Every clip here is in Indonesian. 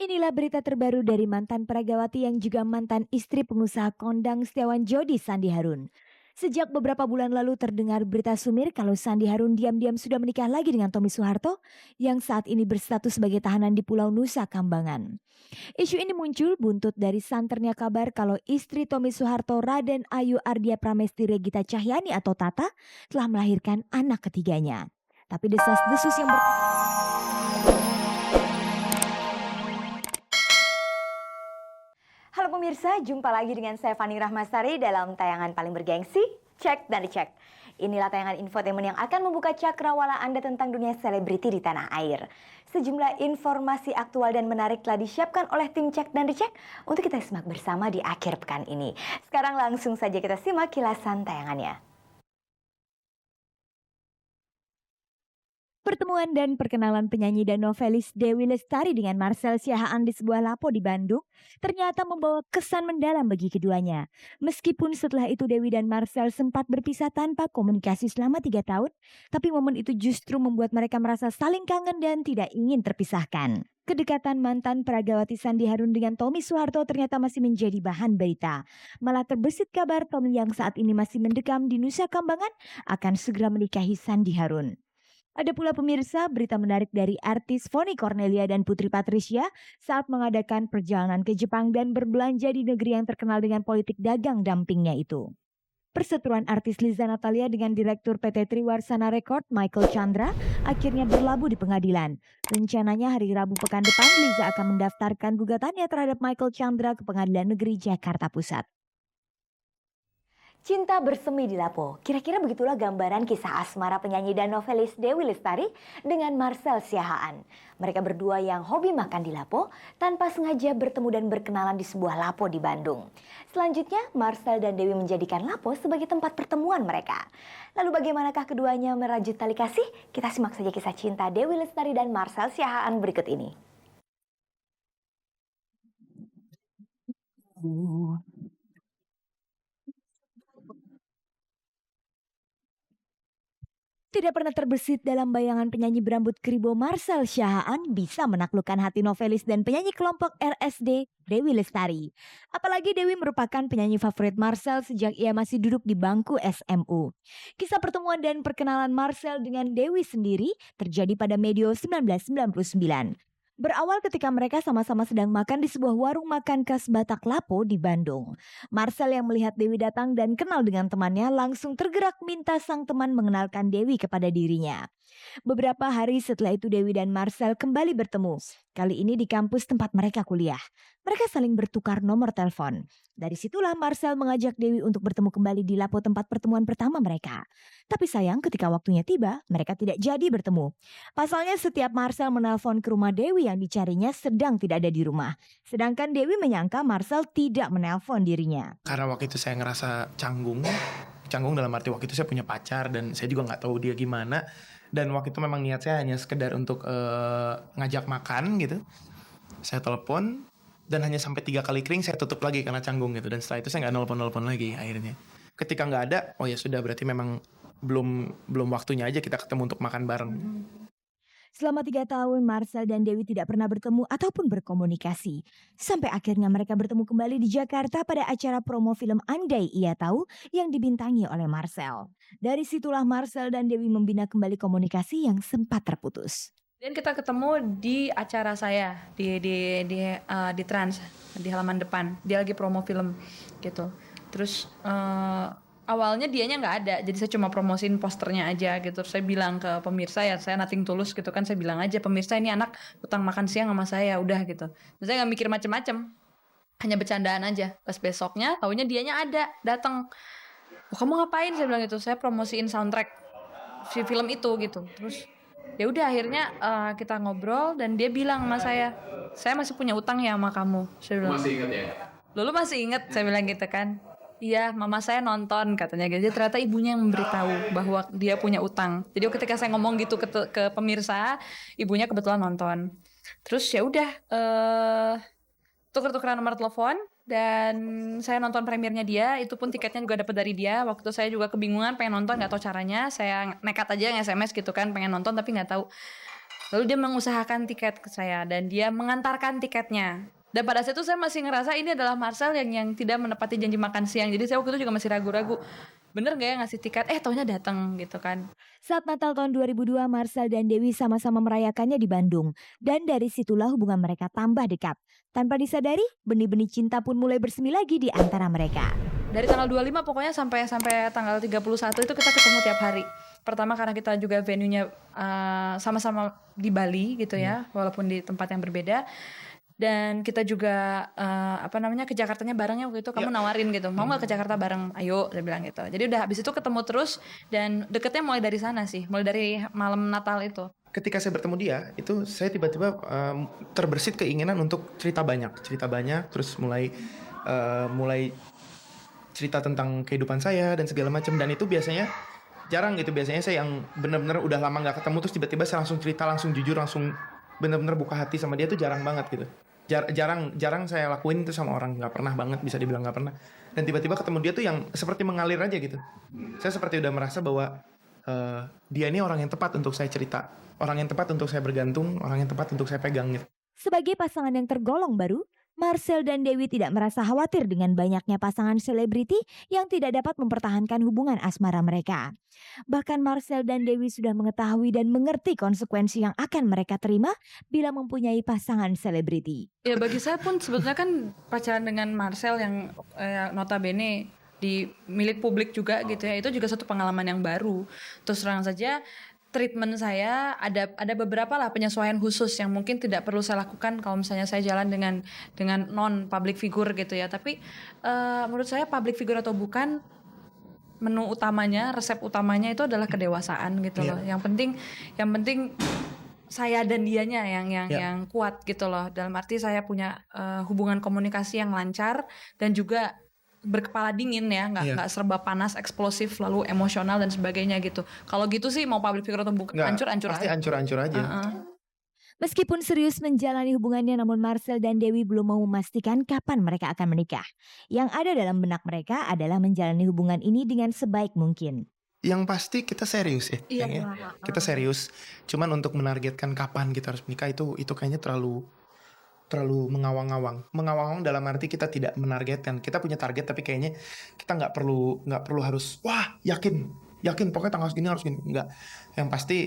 Inilah berita terbaru dari mantan peragawati yang juga mantan istri pengusaha kondang Setiawan Jodi Sandi Harun. Sejak beberapa bulan lalu terdengar berita sumir kalau Sandi Harun diam-diam sudah menikah lagi dengan Tommy Soeharto yang saat ini berstatus sebagai tahanan di Pulau Nusa Kambangan. Isu ini muncul buntut dari santernya kabar kalau istri Tommy Soeharto Raden Ayu Ardia Pramesti Regita Cahyani atau Tata telah melahirkan anak ketiganya. Tapi desas-desus yang Halo pemirsa, jumpa lagi dengan saya Fani Rahmasari dalam tayangan paling bergengsi, Cek dan Dicek. Inilah tayangan infotainment yang akan membuka cakrawala Anda tentang dunia selebriti di tanah air. Sejumlah informasi aktual dan menarik telah disiapkan oleh tim Cek dan Dicek untuk kita simak bersama di akhir pekan ini. Sekarang langsung saja kita simak kilasan tayangannya. Pertemuan dan perkenalan penyanyi dan novelis Dewi Lestari dengan Marcel Siahaan di sebuah lapo di Bandung ternyata membawa kesan mendalam bagi keduanya. Meskipun setelah itu Dewi dan Marcel sempat berpisah tanpa komunikasi selama 3 tahun, tapi momen itu justru membuat mereka merasa saling kangen dan tidak ingin terpisahkan. Kedekatan mantan peragawati Sandi Harun dengan Tommy Soeharto ternyata masih menjadi bahan berita. Malah terbesit kabar Tommy yang saat ini masih mendekam di Nusa Kambangan akan segera menikahi Sandi Harun. Ada pula pemirsa berita menarik dari artis Vonny Cornelia dan Putri Patricia saat mengadakan perjalanan ke Jepang dan berbelanja di negeri yang terkenal dengan politik dagang dampingnya itu. Perseteruan artis Liza Natalia dengan Direktur PT Triwarsana Record Michael Chandra akhirnya berlabuh di pengadilan. Rencananya hari Rabu pekan depan Liza akan mendaftarkan gugatannya terhadap Michael Chandra ke Pengadilan Negeri Jakarta Pusat. Cinta bersemi di Lapo. Kira-kira begitulah gambaran kisah asmara penyanyi dan novelis Dewi Lestari dengan Marcel Siahaan. Mereka berdua yang hobi makan di Lapo tanpa sengaja bertemu dan berkenalan di sebuah Lapo di Bandung. Selanjutnya, Marcel dan Dewi menjadikan Lapo sebagai tempat pertemuan mereka. Lalu bagaimanakah keduanya merajut tali kasih? Kita simak saja kisah cinta Dewi Lestari dan Marcel Siahaan berikut ini. Tidak pernah terbesit dalam bayangan penyanyi berambut kribo Marcel Siahaan bisa menaklukkan hati novelis dan penyanyi kelompok RSD Dewi Lestari. Apalagi Dewi merupakan penyanyi favorit Marcel sejak ia masih duduk di bangku SMU. Kisah pertemuan dan perkenalan Marcel dengan Dewi sendiri terjadi pada medio 1999. Berawal ketika mereka sama-sama sedang makan di sebuah warung makan khas Batak Lapo di Bandung. Marcel yang melihat Dewi datang dan kenal dengan temannya langsung tergerak minta sang teman mengenalkan Dewi kepada dirinya. Beberapa hari setelah itu Dewi dan Marcel kembali bertemu. Kali ini di kampus tempat mereka kuliah. Mereka saling bertukar nomor telepon. Dari situlah Marcel mengajak Dewi untuk bertemu kembali di Lapo tempat pertemuan pertama mereka. Tapi sayang ketika waktunya tiba, mereka tidak jadi bertemu. Pasalnya setiap Marcel menelpon ke rumah Dewi yang dicarinya sedang tidak ada di rumah. Sedangkan Dewi menyangka Marcel tidak menelpon dirinya. Karena waktu itu saya ngerasa canggung dalam arti waktu itu saya punya pacar dan saya juga nggak tahu dia gimana. Dan waktu itu memang niat saya hanya sekedar untuk ngajak makan gitu. Saya telepon dan hanya sampai 3 kali ring saya tutup lagi karena canggung gitu. Dan setelah itu saya nggak nelpon lagi akhirnya. Ketika nggak ada, oh ya sudah berarti memang belum waktunya aja kita ketemu untuk makan bareng. Selama 3 tahun Marcel dan Dewi tidak pernah bertemu ataupun berkomunikasi. Sampai akhirnya mereka bertemu kembali di Jakarta pada acara promo film Andai Ia Tahu yang dibintangi oleh Marcel. Dari situlah Marcel dan Dewi membina kembali komunikasi yang sempat terputus. Dan kita ketemu di acara saya di Trans di halaman depan. Dia lagi promo film gitu. Terus awalnya dianya nggak ada, jadi saya cuma promosiin posternya aja gitu. Terus saya bilang ke pemirsa ya, saya nothing tulus gitu kan, saya bilang aja pemirsa ini anak utang makan siang sama saya udah gitu. Terus saya nggak mikir macem-macem, hanya bercandaan aja. Pas besoknya, taunya dianya ada, datang. Oh, kamu ngapain? Saya bilang gitu. Saya promosiin soundtrack si film itu gitu. Terus ya udah akhirnya kita ngobrol dan dia bilang sama saya masih punya utang ya sama kamu. Saya bilang, masih inget ya? Lu masih inget? Saya bilang gitu kan. Iya, mama saya nonton katanya gitu. Jadi ternyata ibunya yang memberitahu bahwa dia punya utang. Jadi ketika saya ngomong gitu ke pemirsa, ibunya kebetulan nonton. Terus ya udah tuker-tukeran nomor telepon dan saya nonton premiernya dia. Itu pun tiketnya juga dapat dari dia. Waktu saya juga kebingungan pengen nonton, nggak tahu caranya. Saya nekat aja nge-SMS gitu kan, pengen nonton tapi nggak tahu. Lalu dia mengusahakan tiket ke saya dan dia mengantarkan tiketnya. Dan pada saat itu saya masih ngerasa ini adalah Marcel yang tidak menepati janji makan siang. Jadi saya waktu itu juga masih ragu-ragu. Bener gak ya ngasih tiket? Taunya datang gitu kan. Saat Natal tahun 2002, Marcel dan Dewi sama-sama merayakannya di Bandung. Dan dari situlah hubungan mereka tambah dekat. Tanpa disadari, benih-benih cinta pun mulai bersemi lagi di antara mereka. Dari tanggal 25 pokoknya sampai tanggal 31 itu kita ketemu tiap hari. Pertama karena kita juga venue-nya sama-sama di Bali gitu ya, walaupun di tempat yang berbeda. Dan kita juga ke Jakartanya barengnya waktu itu kamu nawarin gitu, mau nggak ke Jakarta bareng, ayo, dia bilang gitu. Jadi udah habis itu ketemu terus dan deketnya mulai dari sana sih, mulai dari malam Natal itu. Ketika saya bertemu dia, itu saya tiba-tiba terbersit keinginan untuk cerita banyak, terus mulai cerita tentang kehidupan saya dan segala macam. Dan itu biasanya jarang gitu, biasanya saya yang benar-benar udah lama nggak ketemu terus tiba-tiba saya langsung cerita, langsung jujur, langsung benar-benar buka hati sama dia, tuh jarang banget gitu. Jarang saya lakuin itu sama orang, nggak pernah banget, bisa dibilang nggak pernah. Dan tiba-tiba ketemu dia tuh yang seperti mengalir aja gitu. Saya seperti udah merasa bahwa dia ini orang yang tepat untuk saya cerita, orang yang tepat untuk saya bergantung, orang yang tepat untuk saya pegang gitu. Sebagai pasangan yang tergolong baru, Marcel dan Dewi tidak merasa khawatir dengan banyaknya pasangan selebriti yang tidak dapat mempertahankan hubungan asmara mereka. Bahkan Marcel dan Dewi sudah mengetahui dan mengerti konsekuensi yang akan mereka terima bila mempunyai pasangan selebriti. Ya bagi saya pun sebetulnya kan pacaran dengan Marcel yang notabene di milik publik juga gitu ya, itu juga satu pengalaman yang baru. Terus terang saja treatment saya ada beberapa lah penyesuaian khusus yang mungkin tidak perlu saya lakukan kalau misalnya saya jalan dengan non public figure gitu ya. Tapi menurut saya public figure atau bukan, menu utamanya, resep utamanya itu adalah kedewasaan gitu loh. Yang penting saya dan dianya yang kuat gitu loh. Dalam arti saya punya hubungan komunikasi yang lancar dan juga berkepala dingin ya, nggak serba panas, eksplosif, lalu emosional dan sebagainya gitu. Kalau gitu sih mau public figure atau bukan, hancur-hancur pasti aja. hancur-hancur aja. Meskipun serius menjalani hubungannya, namun Marcel dan Dewi belum mau memastikan kapan mereka akan menikah. Yang ada dalam benak mereka adalah menjalani hubungan ini dengan sebaik mungkin. Yang pasti kita serius ya. Iya. Kita serius. Cuman untuk menargetkan kapan kita harus menikah itu kayaknya terlalu mengawang-awang. Mengawang-awang dalam arti kita tidak menargetkan. Kita punya target tapi kayaknya kita nggak perlu harus yakin pokoknya tanggal segini harus gini. Enggak. Yang pasti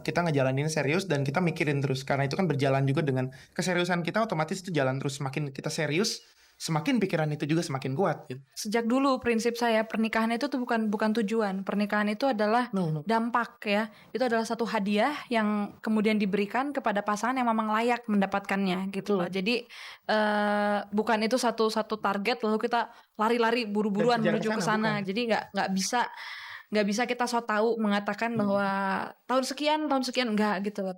kita ngejalanin serius dan kita mikirin terus. Karena itu kan berjalan juga dengan keseriusan kita, otomatis itu jalan terus. Semakin kita serius, semakin pikiran itu juga semakin kuat gitu. Sejak dulu prinsip saya pernikahan itu tuh bukan tujuan. Pernikahan itu adalah dampak ya. Itu adalah satu hadiah yang kemudian diberikan kepada pasangan yang memang layak mendapatkannya gitu loh. Jadi bukan itu satu target lalu kita lari-lari buru-buruan menuju ke sana. Jadi nggak bisa kita so tahu mengatakan bahwa tahun sekian enggak gitu loh.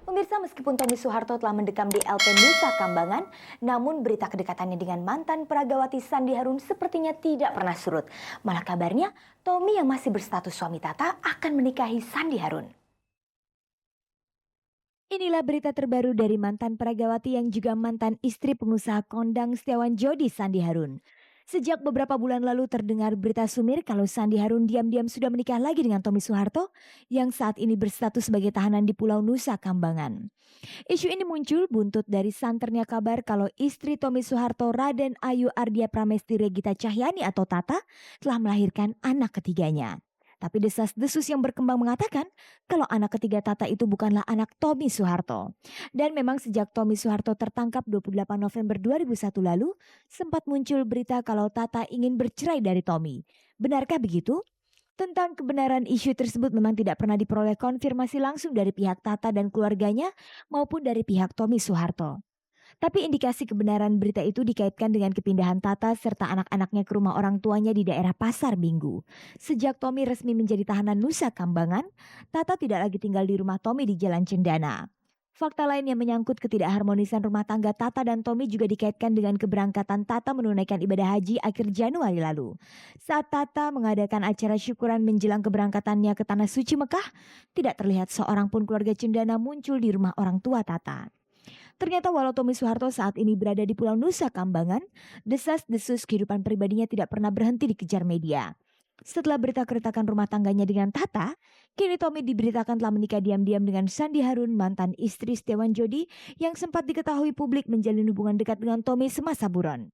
Pemirsa, meskipun Tommy Soeharto telah mendekam di LP Nusa Kambangan, namun berita kedekatannya dengan mantan peragawati Sandi Harun sepertinya tidak pernah surut. Malah kabarnya, Tommy yang masih berstatus suami Tata akan menikahi Sandi Harun. Inilah berita terbaru dari mantan peragawati yang juga mantan istri pengusaha kondang Setiawan Jodi, Sandi Harun. Sejak beberapa bulan lalu terdengar berita sumir kalau Sandi Harun diam-diam sudah menikah lagi dengan Tommy Soeharto yang saat ini berstatus sebagai tahanan di Pulau Nusa Kambangan. Isu ini muncul buntut dari santernya kabar kalau istri Tommy Soeharto, Raden Ayu Ardia Pramesti Regita Cahyani atau Tata, telah melahirkan anak ketiganya. Tapi desas-desus yang berkembang mengatakan kalau anak ketiga Tata itu bukanlah anak Tommy Soeharto. Dan memang sejak Tommy Soeharto tertangkap 28 November 2001 lalu, sempat muncul berita kalau Tata ingin bercerai dari Tommy. Benarkah begitu? Tentang kebenaran isu tersebut memang tidak pernah diperoleh konfirmasi langsung dari pihak Tata dan keluarganya maupun dari pihak Tommy Soeharto. Tapi indikasi kebenaran berita itu dikaitkan dengan kepindahan Tata serta anak-anaknya ke rumah orang tuanya di daerah Pasar Minggu. Sejak Tommy resmi menjadi tahanan Nusa Kambangan, Tata tidak lagi tinggal di rumah Tommy di Jalan Cendana. Fakta lain yang menyangkut ketidakharmonisan rumah tangga Tata dan Tommy juga dikaitkan dengan keberangkatan Tata menunaikan ibadah haji akhir Januari lalu. Saat Tata mengadakan acara syukuran menjelang keberangkatannya ke Tanah Suci Mekah, tidak terlihat seorang pun keluarga Cendana muncul di rumah orang tua Tata. Ternyata walau Tommy Soeharto saat ini berada di Pulau Nusa Kambangan, desas-desus kehidupan pribadinya tidak pernah berhenti dikejar media. Setelah berita keretakan rumah tangganya dengan Tata, kini Tommy diberitakan telah menikah diam-diam dengan Sandi Harun, mantan istri Setiawan Jodi yang sempat diketahui publik menjalin hubungan dekat dengan Tommy semasa buron.